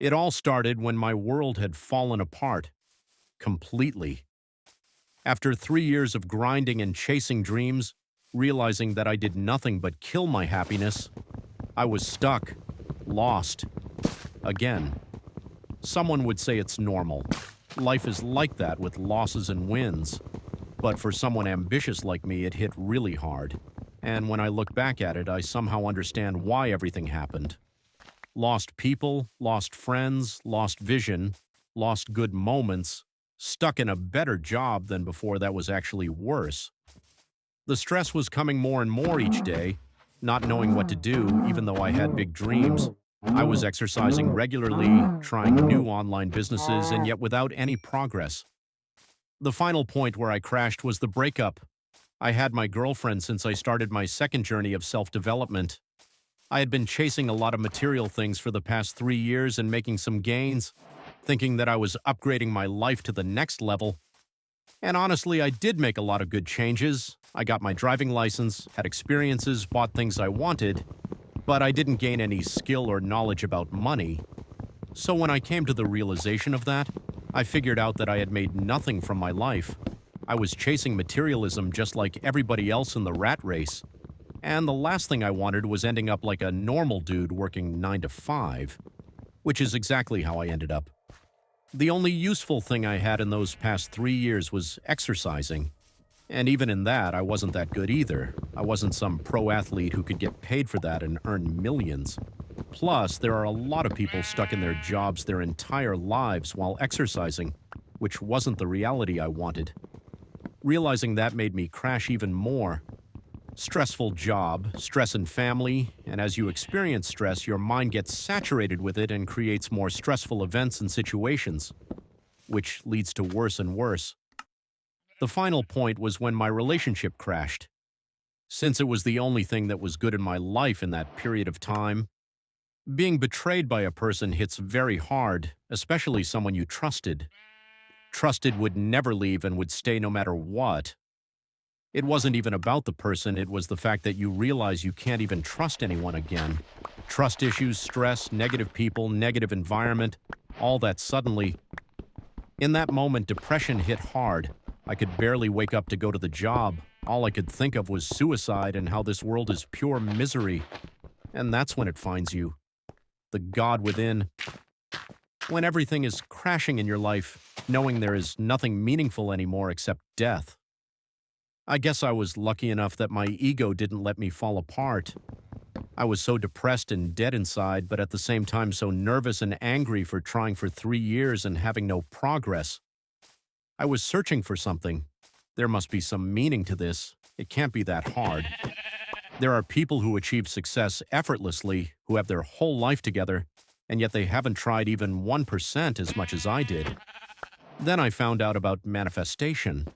It all started when my world had fallen apart completely. After 3 years of grinding and chasing dreams, realizing that I did nothing but kill my happiness, I was stuck, lost, again. Someone would say it's normal. Life is like that with losses and wins. But for someone ambitious like me, it hit really hard. And when I look back at it, I somehow understand why everything happened. Lost people, lost friends, lost vision, lost good moments, stuck in a better job than before that was actually worse. The stress was coming more and more each day, not knowing what to do, even though I had big dreams. I was exercising regularly, trying new online businesses, and yet without any progress. The final point where I crashed was the breakup. I had my girlfriend since I started my second journey of self development. I had been chasing a lot of material things for the past 3 years and making some gains, thinking that I was upgrading my life to the next level. And honestly, I did make a lot of good changes. I got my driving license, had experiences, bought things I wanted, but I didn't gain any skill or knowledge about money. So when I came to the realization of that, I figured out that I had made nothing from my life. I was chasing materialism just like everybody else in the rat race. And the last thing I wanted was ending up like a normal dude working 9 to 5, which is exactly how I ended up. The only useful thing I had in those past 3 years was exercising. And even in that, I wasn't that good either. I wasn't some pro athlete who could get paid for that and earn millions. Plus, there are a lot of people stuck in their jobs their entire lives while exercising, which wasn't the reality I wanted. Realizing that made me crash even more. Stressful job, stress in family, and as you experience stress, your mind gets saturated with it and creates more stressful events and situations, which leads to worse and worse. The final point was when my relationship crashed. Since it was the only thing that was good in my life in that period of time, being betrayed by a person hits very hard, especially someone you trusted. Trusted would never leave and would stay no matter what. It wasn't even about the person, it was the fact that you realize you can't even trust anyone again. Trust issues, stress, negative people, negative environment, all that suddenly. In that moment, depression hit hard. I could barely wake up to go to the job. All I could think of was suicide and how this world is pure misery. And that's when it finds you. The God within. When everything is crashing in your life, knowing there is nothing meaningful anymore except death. I guess I was lucky enough that my ego didn't let me fall apart. I was so depressed and dead inside, but at the same time so nervous and angry for trying for 3 years and having no progress. I was searching for something. There must be some meaning to this. It can't be that hard. There are people who achieve success effortlessly, who have their whole life together, and yet they haven't tried even 1% as much as I did. Then I found out about manifestation.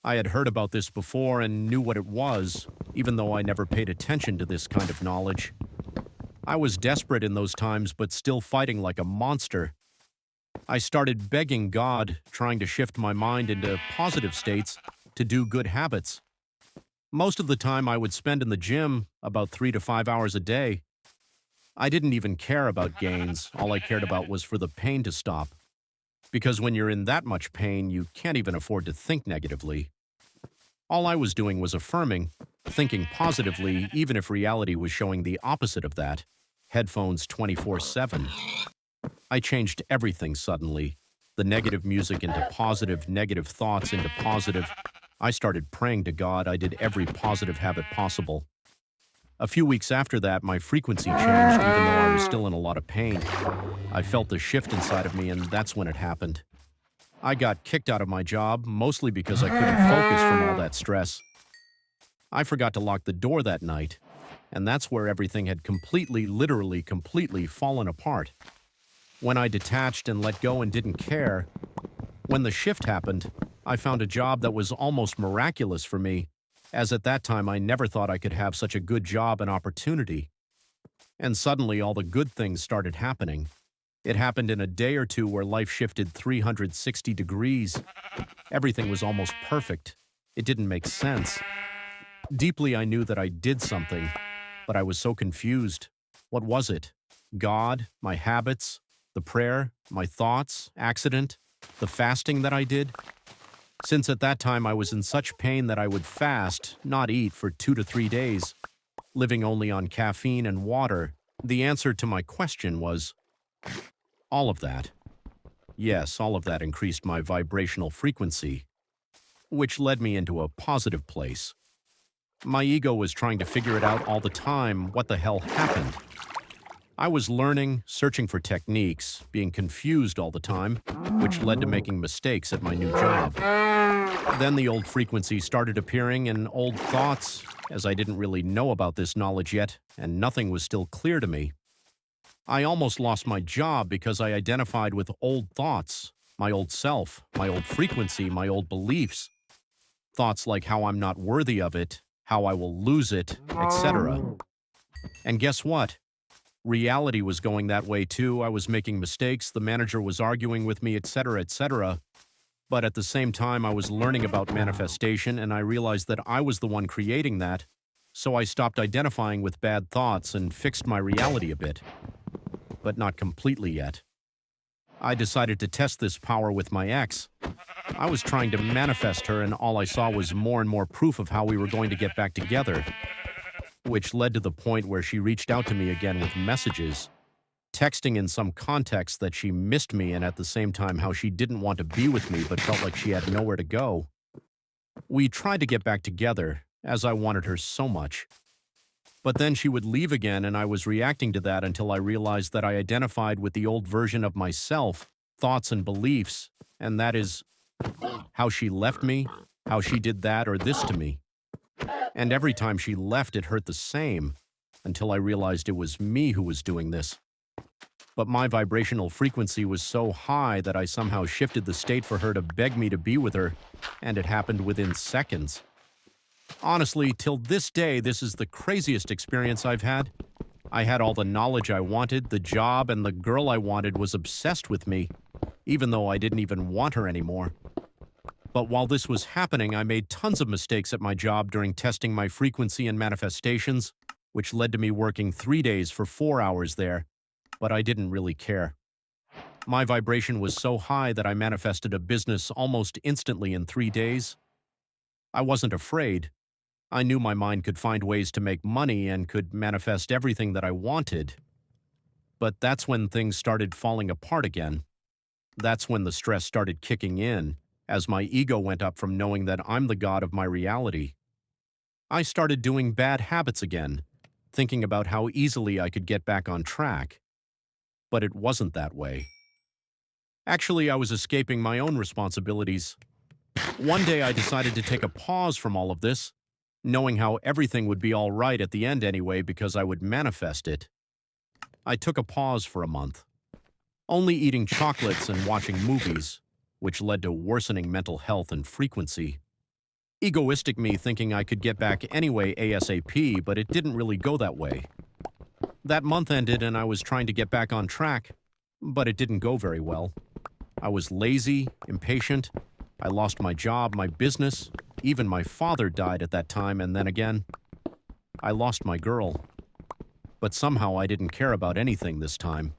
I had heard about this before and knew what it was, even though I never paid attention to this kind of knowledge. I was desperate in those times, but still fighting like a monster. I started begging God, trying to shift my mind into positive states to do good habits. Most of the time I would spend in the gym, about 3 to 5 hours a day. I didn't even care about gains. All I cared about was for the pain to stop. Because when you're in that much pain, you can't even afford to think negatively. All I was doing was affirming, thinking positively, even if reality was showing the opposite of that. Headphones 24/7. I changed everything suddenly. The negative music into positive, negative thoughts into positive. I started praying to God. I did every positive habit possible. A few weeks after that, my frequency changed, even though I was still in a lot of pain. I felt the shift inside of me, and that's when it happened. I got kicked out of my job, mostly because I couldn't focus from all that stress. I forgot to lock the door that night, and that's where everything had completely, literally, completely fallen apart. When I detached and let go and didn't care, when the shift happened, I found a job that was almost miraculous for me, as at that time I never thought I could have such a good job and opportunity. And suddenly all the good things started happening. It happened in a day or two where life shifted 360 degrees. Everything was almost perfect. It didn't make sense. Deeply I knew that I did something, but I was so confused. What was it? God? My habits? The prayer, my thoughts, accident, the fasting that I did. Since at that time I was in such pain that I would fast, not eat for 2 to 3 days, living only on caffeine and water, the answer to my question was all of that. Yes, all of that increased my vibrational frequency, which led me into a positive place. My ego was trying to figure it out all the time, what the hell happened. I was learning, searching for techniques, being confused all the time, which led to making mistakes at my new job. Then the old frequency started appearing and old thoughts, as I didn't really know about this knowledge yet, and nothing was still clear to me. I almost lost my job because I identified with old thoughts, my old self, my old frequency, my old beliefs. Thoughts like how I'm not worthy of it, how I will lose it, etc. And guess what? Reality was going that way too. I was making mistakes, the manager was arguing with me, etc., etc. But at the same time, I was learning about manifestation, and I realized that I was the one creating that, so I stopped identifying with bad thoughts and fixed my reality a bit. But not completely yet. I decided to test this power with my ex. I was trying to manifest her, and all I saw was more and more proof of how we were going to get back together, which led to the point where she reached out to me again with messages, texting in some context that she missed me and at the same time how she didn't want to be with me but felt like she had nowhere to go. We tried to get back together, as I wanted her so much. But then she would leave again, and I was reacting to that until I realized that I identified with the old version of myself, thoughts and beliefs, and that is how she left me, how she did that or this to me. And every time she left, it hurt the same, until I realized it was me who was doing this. But my vibrational frequency was so high that I somehow shifted the state for her to beg me to be with her, and it happened within seconds. Honestly, till this day, this is the craziest experience I've had. I had all the knowledge I wanted, the job, and the girl I wanted was obsessed with me, even though I didn't even want her anymore. But while this was happening, I made tons of mistakes at my job during testing my frequency and manifestations, which led to me working 3 days for 4 hours there, but I didn't really care. My vibration was so high that I manifested a business almost instantly in 3 days. I wasn't afraid. I knew my mind could find ways to make money and could manifest everything that I wanted. But that's when things started falling apart again. That's when the stress started kicking in, as my ego went up from knowing that I'm the god of my reality. I started doing bad habits again, thinking about how easily I could get back on track. But it wasn't that way. Actually, I was escaping my own responsibilities. One day I decided to take a pause from all of this, knowing how everything would be all right at the end anyway because I would manifest it. I took a pause for a month, only eating chocolates and watching movies, which led to worsening mental health and frequency. Egoistic me thinking I could get back anyway ASAP, but it didn't really go that way. That month ended and I was trying to get back on track, but it didn't go very well. I was lazy, impatient. I lost my job, my business. Even my father died at that time, and then again, I lost my girl. But somehow I didn't care about anything this time.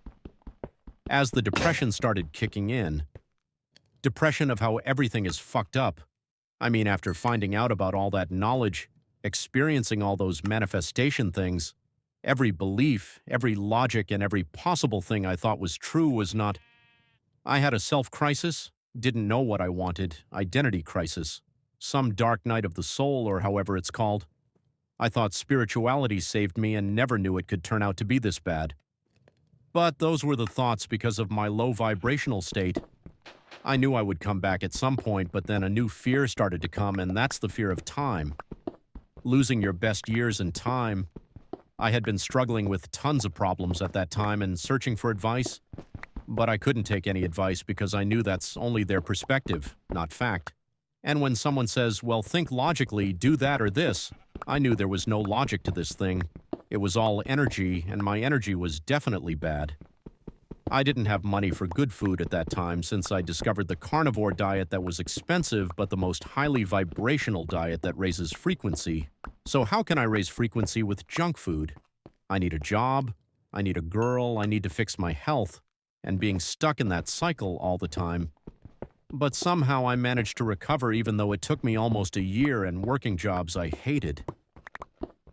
As the depression started kicking in, depression of how everything is fucked up. I mean, after finding out about all that knowledge, experiencing all those manifestation things, every belief, every logic, and every possible thing I thought was true was not. I had a self-crisis, didn't know what I wanted, identity crisis, some dark night of the soul or however it's called. I thought spirituality saved me and never knew it could turn out to be this bad. But those were the thoughts because of my low vibrational state. I knew I would come back at some point, but then a new fear started to come, and that's the fear of time. Losing your best years in time. I had been struggling with tons of problems at that time and searching for advice, but I couldn't take any advice because I knew that's only their perspective, not fact. And when someone says, well, think logically, do that or this, I knew there was no logic to this thing. It was all energy, and my energy was definitely bad. I didn't have money for good food at that time since I discovered the carnivore diet that was expensive but the most highly vibrational diet that raises frequency. So how can I raise frequency with junk food? I need a job, I need a girl, I need to fix my health. and being stuck in that cycle all the time. But somehow I managed to recover even though it took me almost a year and working jobs I hated.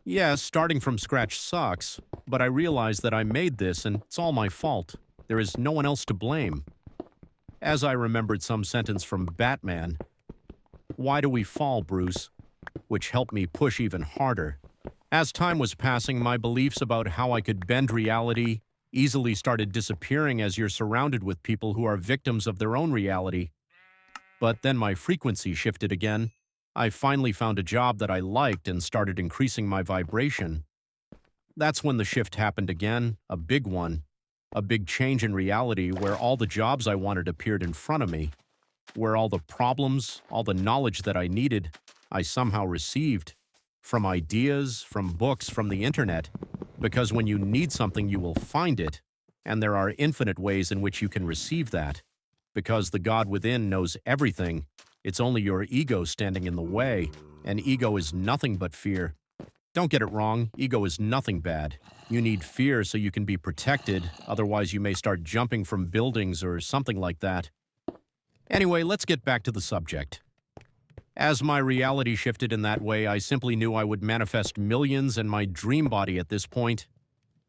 Yes, starting from scratch sucks, but I realized that I made this and it's all my fault. There is no one else to blame. As I remembered some sentence from Batman, "Why do we fall, Bruce?" which helped me push even harder. As time was passing, my beliefs about how I could bend reality easily started disappearing as you're surrounded with people who are victims of their own reality. But then my frequency shifted again. I finally found a job that I liked and started increasing my vibration. That's when the shift happened again, a big one. A big change in reality where all the jobs I wanted appeared in front of me, where all the problems, all the knowledge that I needed, I somehow received. From ideas, from books, from the internet. Because when you need something, you will find it. And there are infinite ways in which you can receive that. Because the God within knows everything, it's only your ego standing in the way, and ego is nothing but fear. Don't get it wrong, ego is nothing bad. You need fear so you can be protected, otherwise you may start jumping from buildings or something like that. Anyway, let's get back to the subject. As my reality shifted in that way, I simply knew I would manifest millions in my dream body at this point.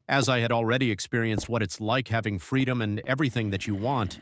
As I had already experienced what it's like having freedom and everything that you want,